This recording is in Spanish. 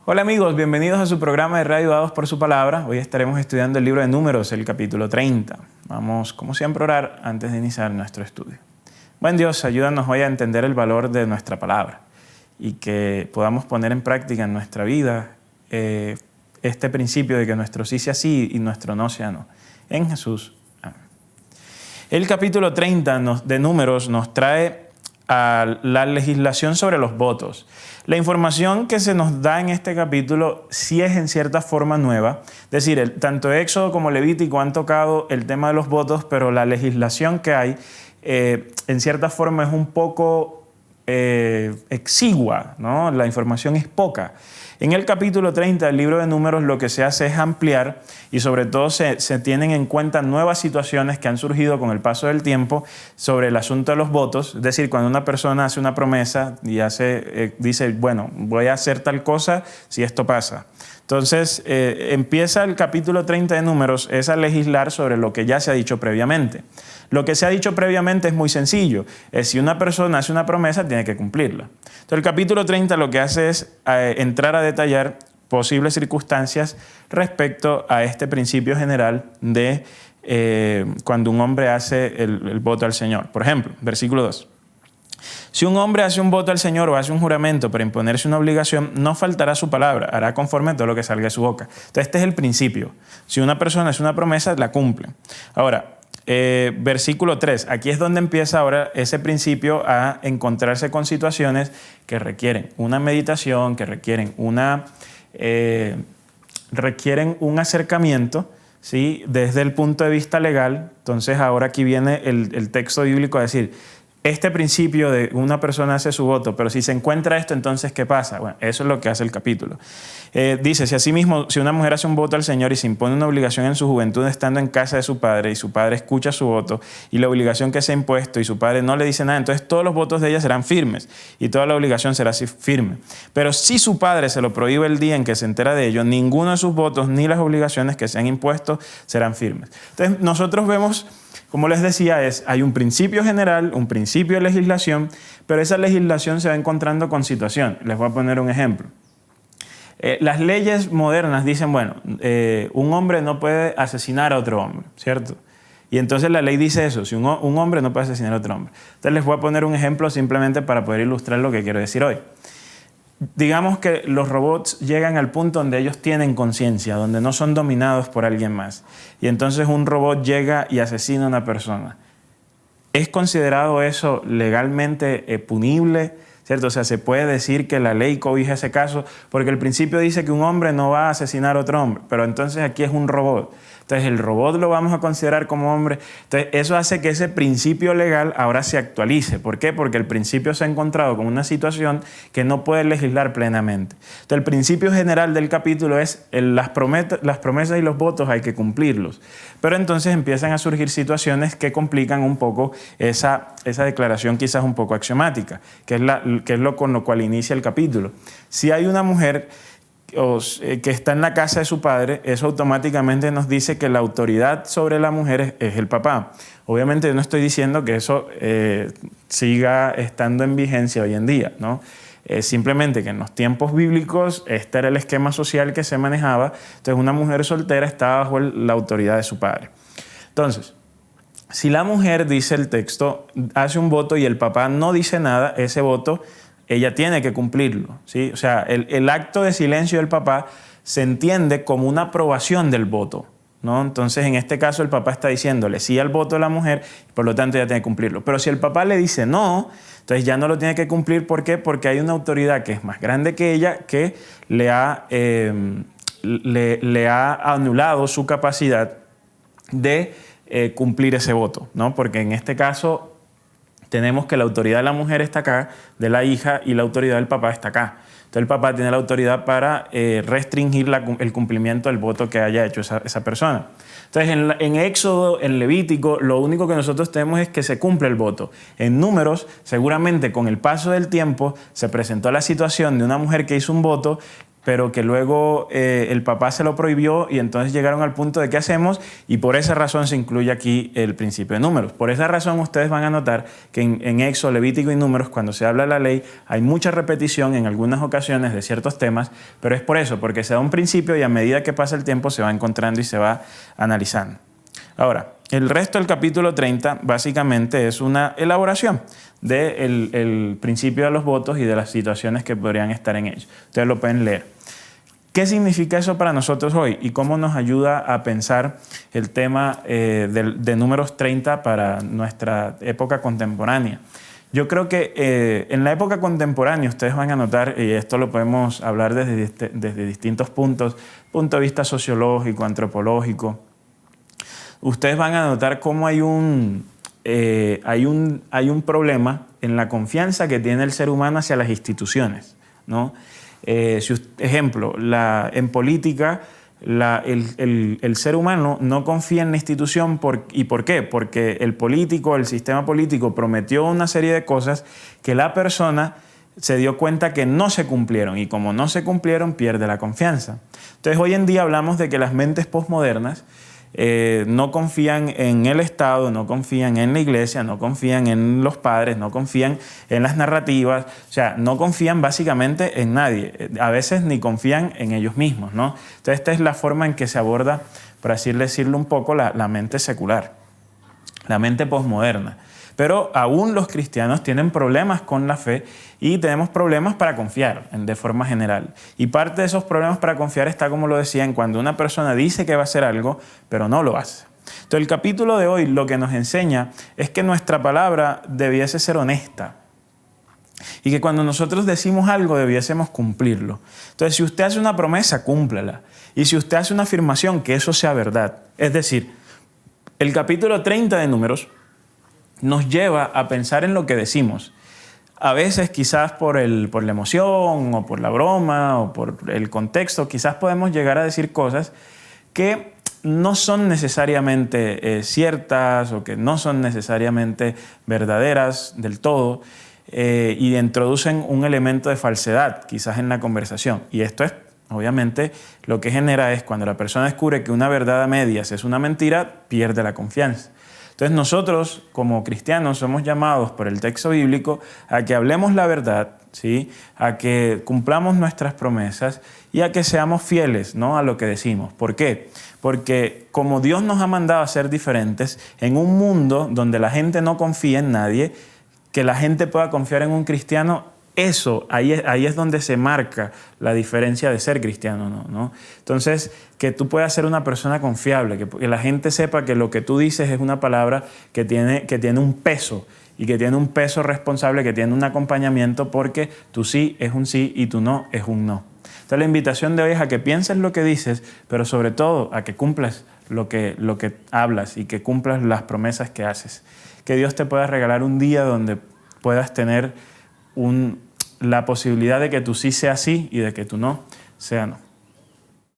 Hola amigos, bienvenidos a su programa de Radio Dados por su Palabra. Hoy estaremos estudiando el libro de Números, el capítulo 30. Vamos, como siempre, a orar antes de iniciar nuestro estudio. Buen Dios, ayúdanos hoy a entender el valor de nuestra palabra y que podamos poner en práctica en nuestra vida este principio de que nuestro sí sea sí y nuestro no sea no. En Jesús. Amén. El capítulo 30 de Números nos trae a la legislación sobre los votos. La información que se nos da en este capítulo sí es en cierta forma nueva. Es decir, tanto Éxodo como Levítico han tocado el tema de los votos, pero la legislación que hay en cierta forma es un poco exigua, ¿no? La información es poca. En el capítulo 30 del libro de Números lo que se hace es ampliar y sobre todo se tienen en cuenta nuevas situaciones que han surgido con el paso del tiempo sobre el asunto de los votos. Es decir, cuando una persona hace una promesa y dice, bueno, voy a hacer tal cosa si esto pasa. Entonces empieza el capítulo 30 de Números es a legislar sobre lo que ya se ha dicho previamente. Lo que se ha dicho previamente es muy sencillo. Si una persona hace una promesa, tiene que cumplirla. Entonces el capítulo 30 lo que hace es entrar a detallar posibles circunstancias respecto a este principio general de cuando un hombre hace el voto al Señor. Por ejemplo, versículo 2. Si un hombre hace un voto al Señor o hace un juramento para imponerse una obligación, no faltará su palabra, hará conforme a todo lo que salga de su boca. Entonces este es el principio. Si una persona hace una promesa, la cumple. Ahora, versículo 3, aquí es donde empieza ahora ese principio a encontrarse con situaciones que requieren una meditación, que requieren un acercamiento, ¿sí? Desde el punto de vista legal. Entonces ahora aquí viene el texto bíblico a decir, este principio de una persona hace su voto, pero si se encuentra esto, entonces ¿qué pasa? Bueno, eso es lo que hace el capítulo. Dice, si una mujer hace un voto al Señor y se impone una obligación en su juventud estando en casa de su padre y su padre escucha su voto y la obligación que se ha impuesto y su padre no le dice nada, entonces todos los votos de ella serán firmes y toda la obligación será firme. Pero si su padre se lo prohíbe el día en que se entera de ello, ninguno de sus votos ni las obligaciones que se han impuesto serán firmes. Entonces nosotros vemos, como les decía, hay un principio general, un principio de legislación, pero esa legislación se va encontrando con situación. Les voy a poner un ejemplo. Las leyes modernas dicen, bueno, un hombre no puede asesinar a otro hombre, ¿cierto? Y entonces la ley dice eso, si un hombre no puede asesinar a otro hombre. Entonces les voy a poner un ejemplo simplemente para poder ilustrar lo que quiero decir hoy. Digamos que los robots llegan al punto donde ellos tienen conciencia, donde no son dominados por alguien más. Y entonces un robot llega y asesina a una persona. ¿Es considerado eso legalmente punible? ¿Cierto? O sea, se puede decir que la ley cobija ese caso, porque el principio dice que un hombre no va a asesinar a otro hombre, pero entonces aquí es un robot. Entonces el robot lo vamos a considerar como hombre. Entonces eso hace que ese principio legal ahora se actualice. ¿Por qué? Porque el principio se ha encontrado con una situación que no puede legislar plenamente. Entonces el principio general del capítulo es las promesas y los votos hay que cumplirlos. Pero entonces empiezan a surgir situaciones que complican un poco esa declaración quizás un poco axiomática, que es lo con lo cual inicia el capítulo. Si hay una mujer que está en la casa de su padre, eso automáticamente nos dice que la autoridad sobre la mujer es el papá. Obviamente yo no estoy diciendo que eso siga estando en vigencia hoy en día, ¿no? Simplemente que en los tiempos bíblicos este era el esquema social que se manejaba. Entonces una mujer soltera estaba bajo la autoridad de su padre. Entonces, si la mujer, dice el texto, hace un voto y el papá no dice nada, ese voto ella tiene que cumplirlo, ¿sí? O sea, el acto de silencio del papá se entiende como una aprobación del voto, ¿no? Entonces, en este caso, el papá está diciéndole sí al voto de la mujer, por lo tanto, ella tiene que cumplirlo. Pero si el papá le dice no, entonces ya no lo tiene que cumplir. ¿Por qué? Porque hay una autoridad que es más grande que ella que le ha anulado su capacidad de cumplir ese voto, ¿no? Porque en este caso tenemos que la autoridad de la mujer está acá, de la hija, y la autoridad del papá está acá. Entonces el papá tiene la autoridad para restringir el cumplimiento del voto que haya hecho esa persona. Entonces en Éxodo, en Levítico, lo único que nosotros tenemos es que se cumple el voto. En Números, seguramente con el paso del tiempo, se presentó la situación de una mujer que hizo un voto pero que luego el papá se lo prohibió y entonces llegaron al punto de qué hacemos, y por esa razón se incluye aquí el principio de números. Por esa razón ustedes van a notar que en Éxodo, Levítico y Números, cuando se habla de la ley, hay mucha repetición en algunas ocasiones de ciertos temas, pero es por eso, porque se da un principio y a medida que pasa el tiempo se va encontrando y se va analizando. Ahora, el resto del capítulo 30 básicamente es una elaboración del principio de los votos y de las situaciones que podrían estar en ellos. Ustedes lo pueden leer. ¿Qué significa eso para nosotros hoy y cómo nos ayuda a pensar el tema de Números 30 para nuestra época contemporánea? Yo creo que en la época contemporánea ustedes van a notar, y esto lo podemos hablar desde distintos punto de vista sociológico, antropológico, ustedes van a notar cómo hay un problema en la confianza que tiene el ser humano hacia las instituciones, ¿no? Ejemplo, en política el ser humano no confía en la institución. ¿Y por qué? Porque el sistema político prometió una serie de cosas que la persona se dio cuenta que no se cumplieron, y como no se cumplieron pierde la confianza. Entonces hoy en día hablamos de que las mentes posmodernas no confían en el Estado, no confían en la iglesia, no confían en los padres, no confían en las narrativas, o sea, no confían básicamente en nadie, a veces ni confían en ellos mismos, ¿no? Entonces esta es la forma en que se aborda, por así decirlo un poco, la mente secular, la mente posmoderna. Pero aún los cristianos tienen problemas con la fe y tenemos problemas para confiar de forma general. Y parte de esos problemas para confiar está, como lo decía, en cuando una persona dice que va a hacer algo, pero no lo hace. Entonces el capítulo de hoy lo que nos enseña es que nuestra palabra debiese ser honesta y que cuando nosotros decimos algo debiésemos cumplirlo. Entonces si usted hace una promesa, cúmplala. Y si usted hace una afirmación, que eso sea verdad. Es decir, el capítulo 30 de Números nos lleva a pensar en lo que decimos. A veces quizás por la emoción o por la broma o por el contexto, quizás podemos llegar a decir cosas que no son necesariamente ciertas o que no son necesariamente verdaderas del todo y introducen un elemento de falsedad quizás en la conversación. Y esto es, obviamente, lo que genera es cuando la persona descubre que una verdad a medias es una mentira, pierde la confianza. Entonces nosotros como cristianos somos llamados por el texto bíblico a que hablemos la verdad, ¿sí? A que cumplamos nuestras promesas y a que seamos fieles, ¿no? A lo que decimos. ¿Por qué? Porque como Dios nos ha mandado a ser diferentes, en un mundo donde la gente no confía en nadie, que la gente pueda confiar en un cristiano, ahí es donde se marca la diferencia de ser cristiano, ¿no? Entonces, que tú puedas ser una persona confiable, que la gente sepa que lo que tú dices es una palabra que tiene un peso y que tiene un peso responsable, que tiene un acompañamiento, porque tu sí es un sí y tu no es un no. Entonces, la invitación de hoy es a que pienses lo que dices, pero sobre todo a que cumplas lo que hablas y que cumplas las promesas que haces. Que Dios te pueda regalar un día donde puedas tener la posibilidad de que tu sí sea sí y de que tu no sea no.